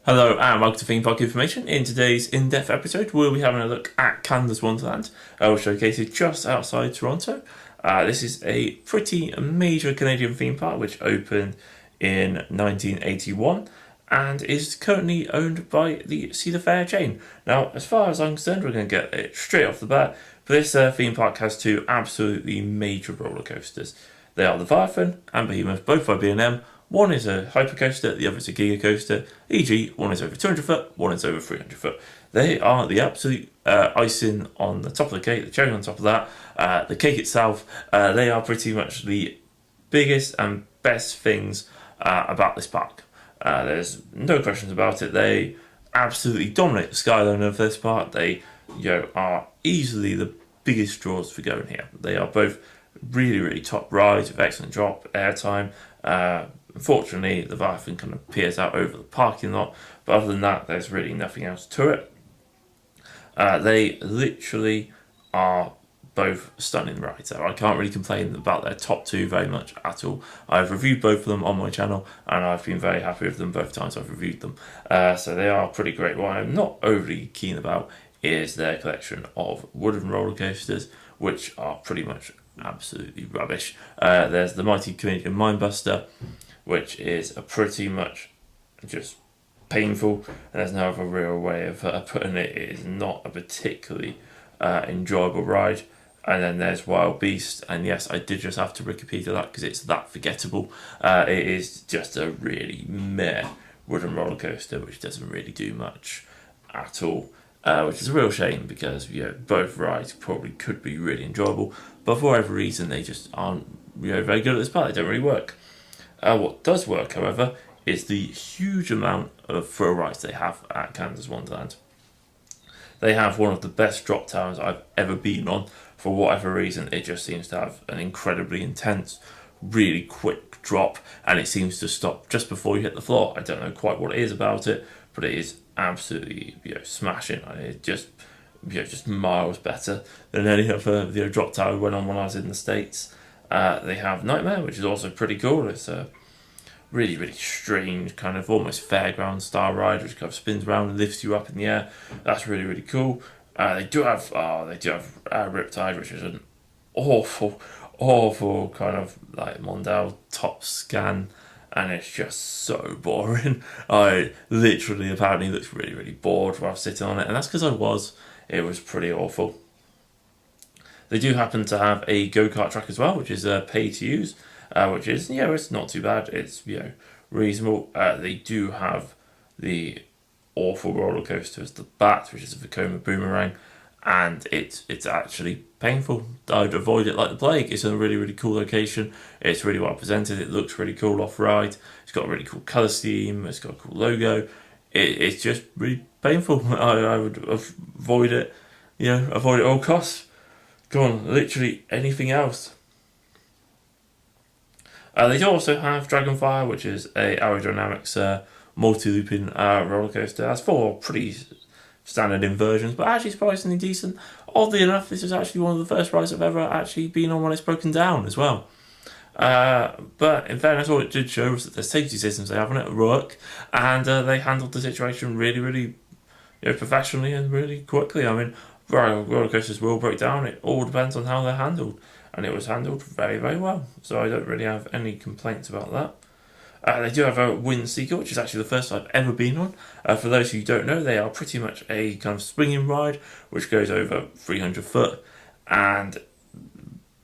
Hello and welcome to Theme Park Information. In today's in-depth episode, we'll be having a look at Canada's Wonderland, which is located just outside Toronto. This is a pretty major Canadian theme park which opened in 1981 and is currently owned by the Cedar Fair chain. Now, as far as I'm concerned, we're going to get it straight off the bat. This theme park has two absolutely major roller coasters. They are the Leviathan and Behemoth, both by B&M. One is a hypercoaster, the other is a giga coaster, e.g. one is over 200 foot, one is over 300 foot. They are the absolute icing on the top of the cake, the cherry on top of that, the cake itself. They are pretty much the biggest and best things about this park. There's no questions about it. They absolutely dominate the skyline of this park. They are easily the biggest draws for going here. They are both really top rides with excellent drop, airtime. Unfortunately, the Leviathan kind of peers out over the parking lot, but other than that, there's really nothing else to it. They literally are both stunning rides. I can't really complain about their top two very much at all. I've reviewed both of them on my channel, and I've been very happy with them both times I've reviewed them. So they are pretty great. What I'm not overly keen about is their collection of wooden roller coasters, which are pretty much absolutely rubbish. There's the mighty Canadian Mindbuster, which is a pretty much just painful, and there's no other real way of putting it. It is not a particularly enjoyable ride. And then there's Wild Beast, and yes, I did just have to Wikipedia that because it's that forgettable. It is just a really meh wooden roller coaster, which doesn't really do much at all. Which is a real shame because both rides probably could be really enjoyable, but for whatever reason they just aren't very good at this part. They don't really work. What does work, however, is the huge amount of thrill rides they have at Canada's Wonderland. They have one of the best drop towers I've ever been on. For whatever reason, it just seems to have an incredibly intense, really quick drop, and it seems to stop just before you hit the floor. I don't know quite what it is about it, but it is absolutely smashing. It just miles better than any other drop tower we went on when I was in the States. They have Nightmare, which is also pretty cool. It's a really strange kind of almost fairground style ride, which kind of spins around and lifts you up in the air. That's really cool. They do have Riptide, which is an awful kind of like Mondale top scan, and it's just so boring. I literally apparently looked really bored while sitting on it, and that's because I was. It was pretty awful. They do happen to have a go-kart track as well, which is pay to use, which is it's not too bad. It's reasonable. They do have the awful roller coaster as the Bat, which is a Vekoma Boomerang, and it's actually painful. I'd avoid it like the plague. It's in a really cool location. It's really well presented. It looks really cool off ride. It's got a really cool colour scheme. It's got a cool logo. It's just really painful. I would avoid it. Avoid it at all costs. Go on, literally anything else. They do also have Dragonfire, which is a aerodynamics multi-looping roller coaster. It has 4 pretty standard inversions, but actually surprisingly decent. Oddly enough, this is actually one of the first rides I've ever actually been on when it's broken down as well. But in fairness, all it did show was that the safety systems they have on it work, and they handled the situation really professionally and really quickly. I mean, roller coasters will break down. It all depends on how they're handled, and it was handled very well. So I don't really have any complaints about that. They do have a Wind Seeker, which is actually the first I've ever been on. For those who don't know, they are pretty much a kind of swinging ride, which goes over 300 foot, and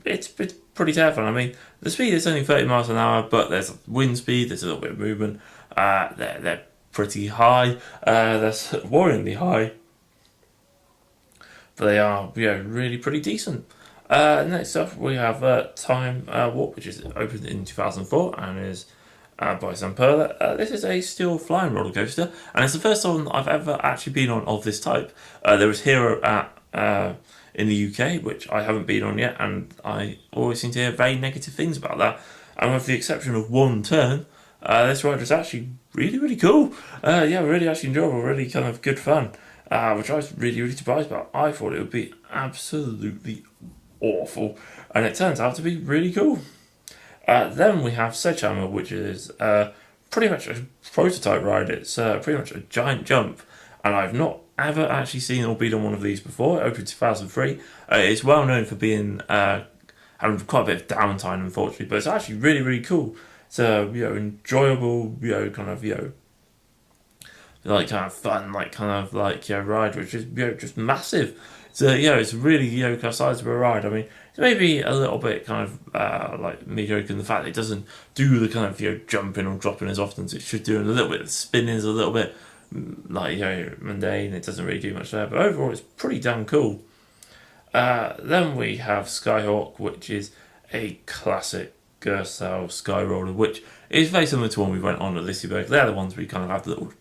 it's pretty terrifying. I mean, the speed is only 30 miles an hour, but there's wind speed, there's a little bit of movement. They're pretty high. They're worryingly high. But they are really pretty decent. Next up we have Time Warp, which is opened in 2004 and is by Zamperla. This is a still flying roller coaster, and it's the first one I've ever actually been on of this type. There was Hero at in the UK, which I haven't been on yet, and I always seem to hear very negative things about that. And with the exception of one turn, this ride was actually really cool. Really actually enjoyable, really kind of good fun. Which I was really surprised about. I thought it would be absolutely awful, and it turns out to be really cool. Then we have Sledgehammer, which is pretty much a prototype ride. It's pretty much a giant jump, and I've not ever actually seen or been on one of these before. It opened in 2003. It's well known for being having quite a bit of downtime, unfortunately, but it's actually really, really cool. It's a enjoyable, kind of like kind of fun, like kind of like ride, which is just massive. So it's really kind of size of a ride. I mean, it's maybe a little bit kind of like mediocre in the fact that it doesn't do the kind of jumping or dropping as often as it should do, and a little bit of spinning is a little bit like mundane. It doesn't really do much there, but overall it's pretty damn cool. Then we have Skyhawk, which is a classic style sky roller, which is very similar to one we went on at Liseberg. They're the ones where you kind of have the little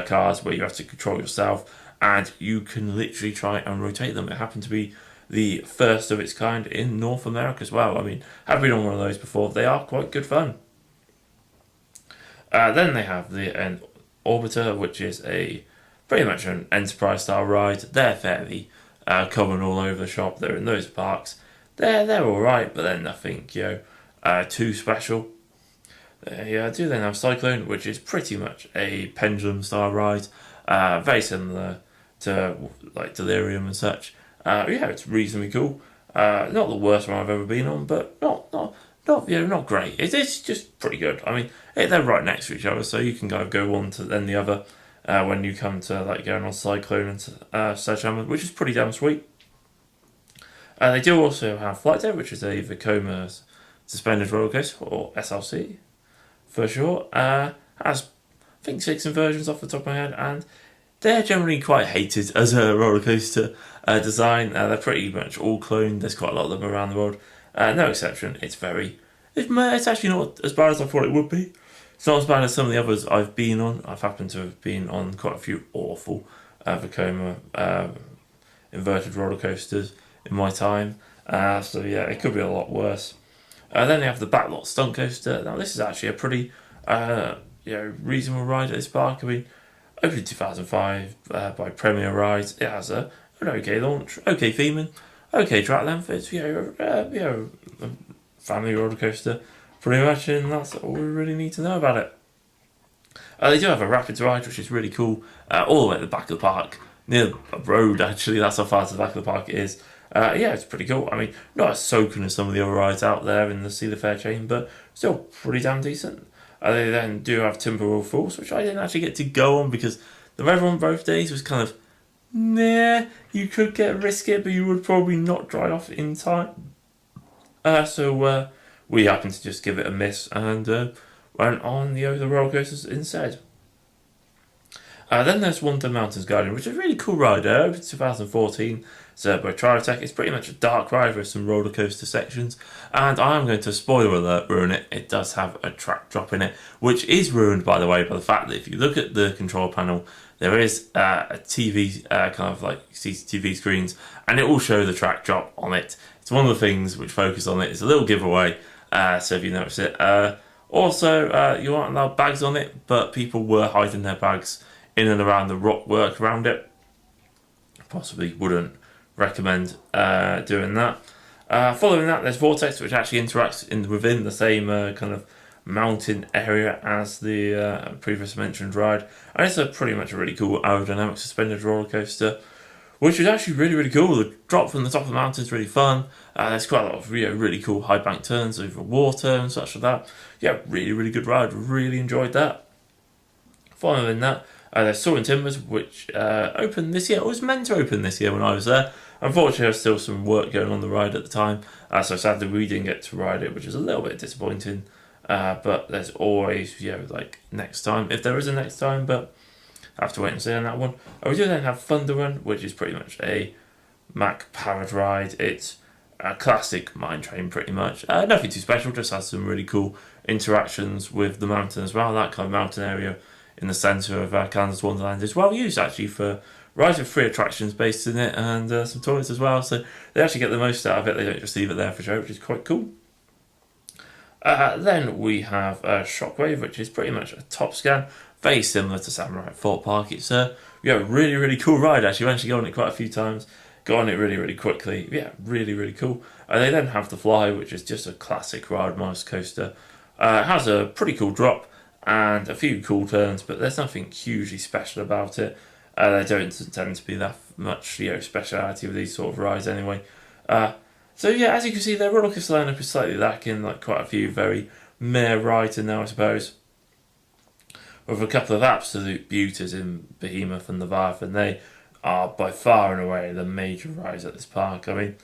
cars where you have to control yourself, and you can literally try and rotate them. It happened to be the first of its kind in North America as well. I mean, I've been on one of those before. They are quite good fun. Then they have the Orbiter, which is pretty much an Enterprise style ride. They're fairly common all over the shop. They're in those parks. They're all right, but they're nothing too special. I do then have Cyclone, which is pretty much a pendulum style ride, very similar to like Delirium and such. It's reasonably cool. Not the worst one I've ever been on, but not great. It's just pretty good. I mean, they're right next to each other, so you can go one to then the other when you come to like going on Cyclone and Sledgehammer, which is pretty damn sweet. They do also have Flight Day, which is a Vekoma suspended roller coaster, or SLC for sure. Has I think 6 inversions off the top of my head, and they're generally quite hated as a roller coaster design. They're pretty much all cloned. There's quite a lot of them around the world. No exception. It's actually not as bad as I thought it would be. It's not as bad as some of the others I've been on. I've happened to have been on quite a few awful Vekoma inverted roller coasters in my time. It could be a lot worse. Then they have the Backlot Stunt Coaster. Now this is actually a pretty reasonable ride at this park. I mean, opened in 2005 by Premier Rides. It has an okay launch, okay theming, okay track length. It's a family roller coaster, pretty much, and that's all we really need to know about it. They do have a Rapids ride, which is really cool, all the way at the back of the park, near a road actually. That's how far to the back of the park it is. It's pretty cool. I mean, not as soaking as some of the other rides out there in the Sea the Fair chain, but still pretty damn decent. They then do have Temporal Force, which I didn't actually get to go on because the weather on both days was kind of, you could risk it, but you would probably not dry off in time. So we happened to just give it a miss and went on the roller coasters instead. Then there's Wonder Mountains Guardian, which is a really cool ride. Opened in 2014. So by Triotech, it's pretty much a dark ride with some roller coaster sections, and I am going to spoiler alert ruin it. It does have a track drop in it, which is ruined by the way by the fact that if you look at the control panel, there is a TV kind of like CCTV screens, and it will show the track drop on it. It's one of the things which focus on it. It's a little giveaway, so if you notice it. Also, you aren't allowed bags on it, but people were hiding their bags in and around the rock work around it. Possibly wouldn't recommend doing that. Following that, there's Vortex, which actually interacts within the same kind of mountain area as the previous mentioned ride, and it's pretty much a really cool aerodynamic suspended roller coaster, which is actually really, really cool. The drop from the top of the mountain is really fun. There's quite a lot of really cool high bank turns over water and such like that. Really, really good ride. Really enjoyed that. Following that, there's Soaring Timbers, which opened this year. It was meant to open this year when I was there. Unfortunately, there was still some work going on the ride at the time, so sadly we didn't get to ride it, which is a little bit disappointing. But there's always, like next time, if there is a next time, but I have to wait and see on that one. We do then have Thunder Run, which is pretty much a Mack powered ride. It's a classic mine train, pretty much. Nothing too special, just has some really cool interactions with the mountain as well. That kind of mountain area in the centre of Kansas Wonderland is well used actually for rides with 3 attractions based in it and some toilets as well, so they actually get the most out of it. They don't just leave it there for show, which is quite cool. Then we have Shockwave, which is pretty much a top scan, very similar to Samurai at Fort Park. It's a really, really cool ride actually. We actually go on it quite a few times, got on it really, really quickly. Really, really cool. They then have the Fly, which is just a classic ride mice coaster. It has a pretty cool drop, and a few cool turns, but there's nothing hugely special about it. There don't tend to be that much speciality with these sort of rides anyway. So yeah, as you can see, their roller coaster lineup is slightly lacking, like quite a few very meh rides in there, I suppose. With a couple of absolute beauties in Behemoth and Leviathan, they are by far and away the major rides at this park. I mean,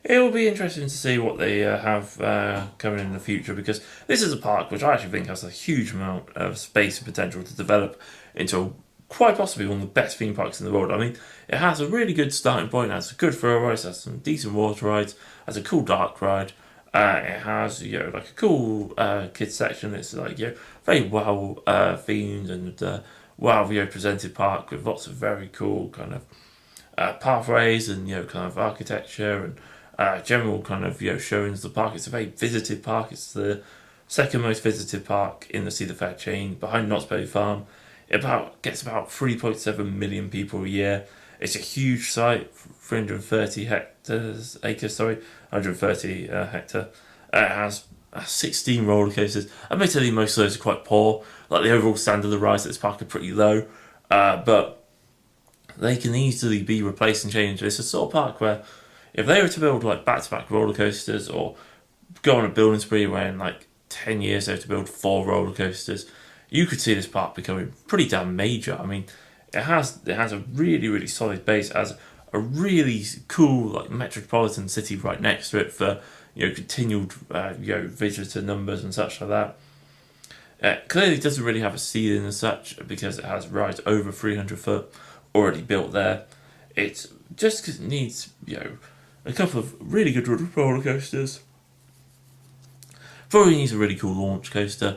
it will be interesting to see what they have coming in the future, because this is a park which I actually think has a huge amount of space and potential to develop into quite possibly one of the best theme parks in the world. I mean, it has a really good starting point, it has a good thrill rides, it has some decent water rides, it has a cool dark ride, it has like a cool kids section. It's like very well themed and well presented park with lots of very cool kind of pathways and kind of architecture and general kind of showings of the park. It's a very visited park. It's the second most visited park in the Cedar Fair chain, behind Knott's Berry Farm. It gets about 3.7 million people a year. It's a huge site, 330 acres, 130 hectare. It has 16 roller coasters. Admittedly, most of those are quite poor. Like the overall standard of the rides at this park are pretty low, but they can easily be replaced and changed. It's a sort of park where if they were to build like back-to-back roller coasters, or go on a building spree where in like 10 years they have to build 4 roller coasters, you could see this park becoming pretty damn major. I mean, it has a really, really solid base. It has a really cool like metropolitan city right next to it for continued visitor numbers and such like that. Clearly, it doesn't really have a ceiling as such because it has rides over 300 foot already built there. It just needs a couple of really good roller coasters. Probably needs a really cool launch coaster.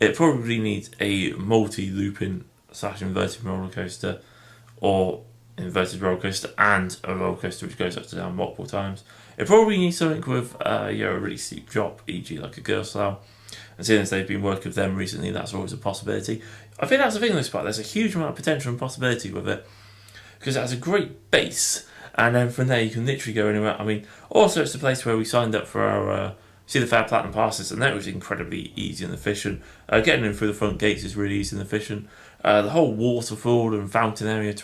It probably needs a multi-looping / inverted roller coaster, or inverted roller coaster and a roller coaster which goes up and down multiple times. It probably needs something with a really steep drop, e.g. like a girl slough. And seeing as they've been working with them recently, that's always a possibility. I think that's the thing with this park. There's a huge amount of potential and possibility with it, because it has a great base, and then from there you can literally go anywhere. I mean, also it's the place where we signed up for our Cedar Fair Platinum passes, and that was incredibly easy and efficient. Getting in through the front gates is really easy and efficient. The whole waterfall and fountain area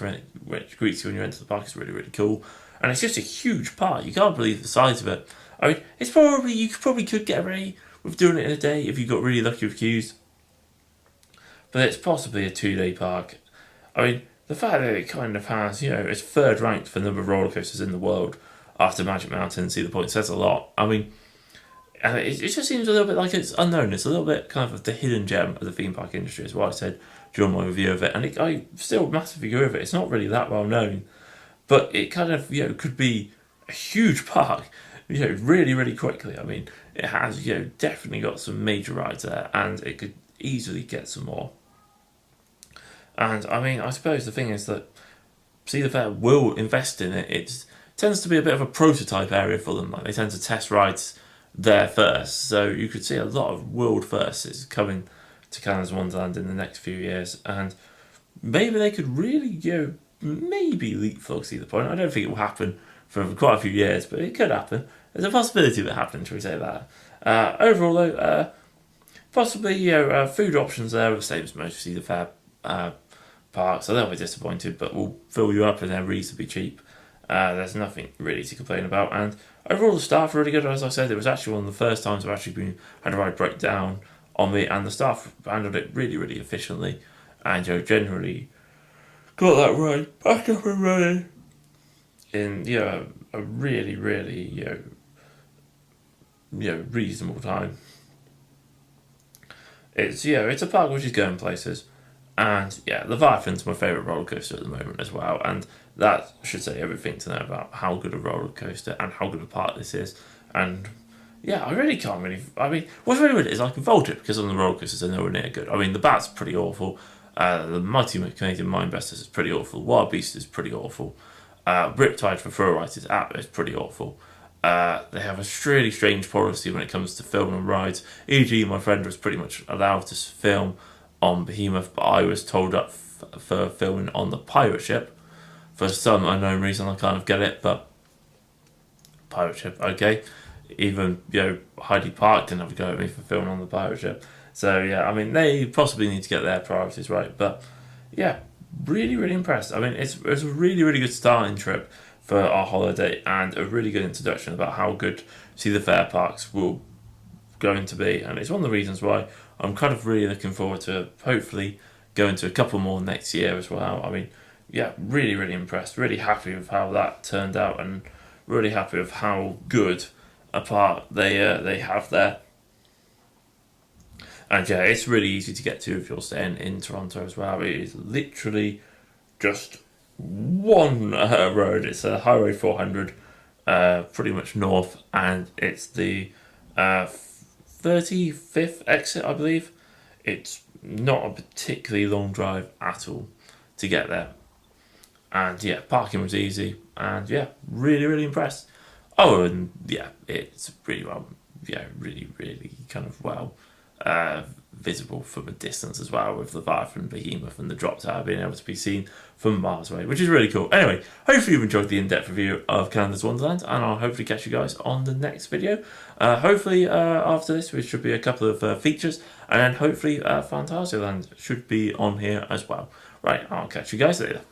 which greets you when you enter the park is really, really cool. And it's just a huge park. You can't believe the size of it. I mean, you probably could get away with doing it in a day if you got really lucky with queues. But it's possibly a 2-day park. I mean, the fact that it kind of has, it's third ranked for the number of roller coasters in the world after Magic Mountain and Cedar Point says a lot. I mean, it just seems a little bit like it's unknown. It's a little bit kind of the hidden gem of the theme park industry, is what I said during my review of it. And I still massively agree with it. It's not really that well known, but it kind of could be a huge park really, really quickly. I mean, it has definitely got some major rides there, and it could easily get some more. And I mean, I suppose the thing is that Cedar Fair will invest in it. It tends to be a bit of a prototype area for them. Like, they tend to test rides there first, so you could see a lot of world firsts coming to Canada's Wonderland in the next few years, and maybe they could really maybe leapfrog Cedar Point. I don't think it will happen for quite a few years, but it could happen. There's a possibility of it happening, shall we say that. Overall though, possibly food options there are the same as most Cedar Fair parks. A little bit disappointed, but will fill you up and they're reasonably cheap. There's nothing really to complain about, and overall the staff are really good. As I said, it was actually one of the first times I've actually had a ride break down on me, and the staff handled it really, really efficiently, and generally got that ride back up and running in a really, really reasonable time. It's it's a park which is going places. And Leviathan's my favourite roller coaster at the moment as well, and that should say everything to know about how good a roller coaster and how good a park this is. And I really can't really. I mean, what's really weird is I can fault it because on the roller coasters they're nowhere near good. I mean, the Bat's pretty awful. The Mighty Canadian Mindbusters is pretty awful. Wild Beast is pretty awful. Riptide for thrill rides is pretty awful. They have a really strange policy when it comes to filming on rides. E.g., my friend was pretty much allowed to film on Behemoth, but I was told up for filming on the pirate ship. For some unknown reason, I kind of get it, but pirate ship, okay. Even Heidi Park didn't have a go at me for filming on the pirate ship. So yeah, I mean, they possibly need to get their priorities right, but yeah, really, really impressed. I mean, it's a really, really good starting trip for our holiday and a really good introduction about how good Cedar Fair parks will going to be, and it's one of the reasons why I'm kind of really looking forward to hopefully going to a couple more next year as well. I mean, yeah, really, really impressed, really happy with how that turned out, and really happy with how good a park they have there. And yeah, it's really easy to get to if you're staying in Toronto as well. It is literally just one road. It's a Highway 400, pretty much north, and it's the 35th exit, I believe. It's not a particularly long drive at all to get there. And yeah, parking was easy, and yeah, really, really impressed. Oh, and yeah, it's really well, yeah, really, really kind of well visible from a distance as well, with Leviathan, Behemoth, and the drop tower being able to be seen from miles away, which is really cool. Anyway, hopefully you've enjoyed the in-depth review of Canada's Wonderland, and I'll hopefully catch you guys on the next video. Hopefully after this, there should be a couple of features, and then hopefully Fantasyland should be on here as well. Right, I'll catch you guys later.